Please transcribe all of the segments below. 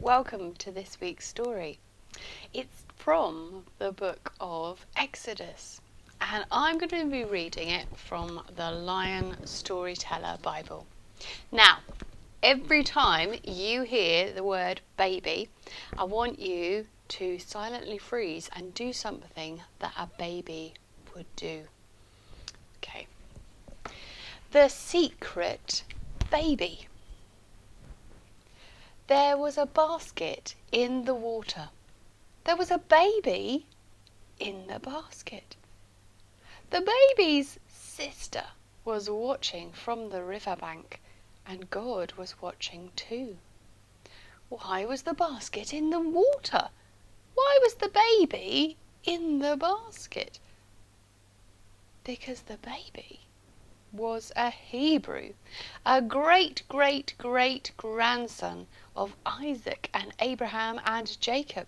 welcome to this week's story. It's from the book of Exodus, and I'm going to be reading it from the Lion Storyteller Bible. Now, every time you hear the word baby, I want you to silently freeze and do something that a baby would do. Okay. The secret baby. There was a basket in the water. There was a baby in the basket. The baby's sister was watching from the riverbank, and God was watching too. Why was the basket in the water? Why was the baby in the basket? Because the baby was a Hebrew, a great-great-great-grandson of Isaac and Abraham and Jacob.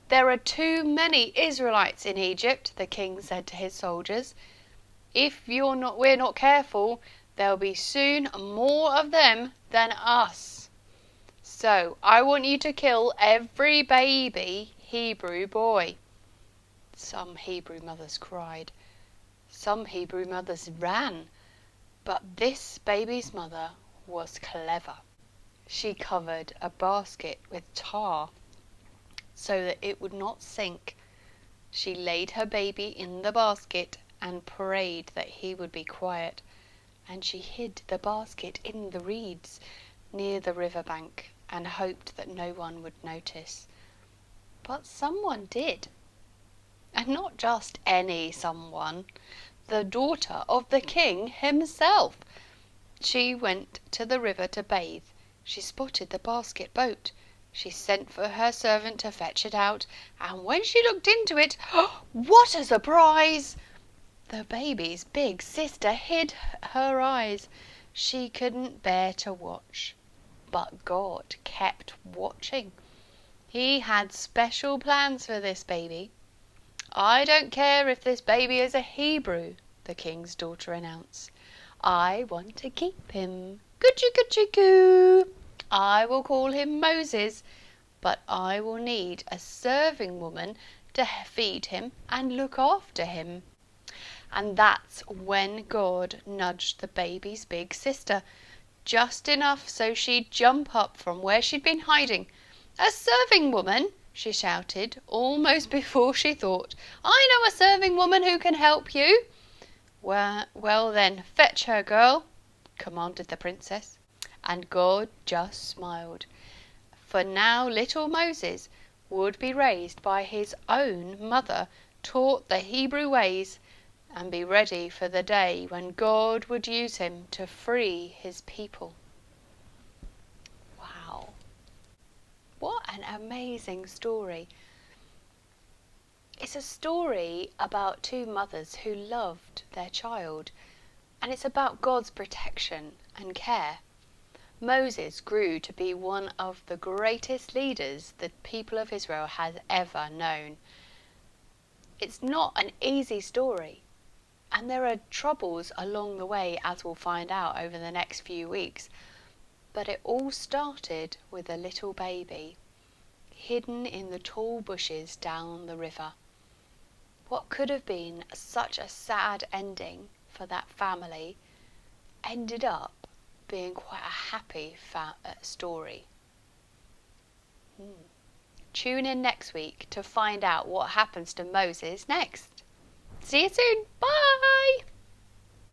There are too many Israelites in Egypt, the king said to his soldiers. If we're not careful, there'll be soon more of them than us. So I want you to kill every baby Hebrew boy. Some Hebrew mothers cried. Some Hebrew mothers ran. But this baby's mother was clever. She covered a basket with tar so that it would not sink. She laid her baby in the basket and prayed that he would be quiet, and she hid the basket in the reeds near the riverbank and hoped that no one would notice. But someone did, and not just any someone, the daughter of the king himself. She went to the river to bathe. She spotted the basket boat. She sent for her servant to fetch it out, and when she looked into it, what a surprise! The baby's big sister hid her eyes. She couldn't bear to watch. But God kept watching. He had special plans for this baby. I don't care if this baby is a Hebrew, the king's daughter announced. I want to keep him. Coochie-coochie-coo. I will call him Moses, but I will need a serving woman to feed him and look after him. And that's when God nudged the baby's big sister, just enough so she'd jump up from where she'd been hiding. A serving woman, she shouted, almost before she thought. I know a serving woman who can help you. Well then, fetch her, girl, commanded the princess. And God just smiled. For now little Moses would be raised by his own mother, taught the Hebrew ways, and be ready for the day when God would use him to free his people. Wow. What an amazing story. It's a story about two mothers who loved their child, and it's about God's protection and care. Moses grew to be one of the greatest leaders the people of Israel has ever known. It's not an easy story, and there are troubles along the way, as we'll find out over the next few weeks. But it all started with a little baby, hidden in the tall bushes down the river. What could have been such a sad ending for that family ended up being quite a happy story. Tune in next week to find out what happens to Moses next. See you soon. Bye.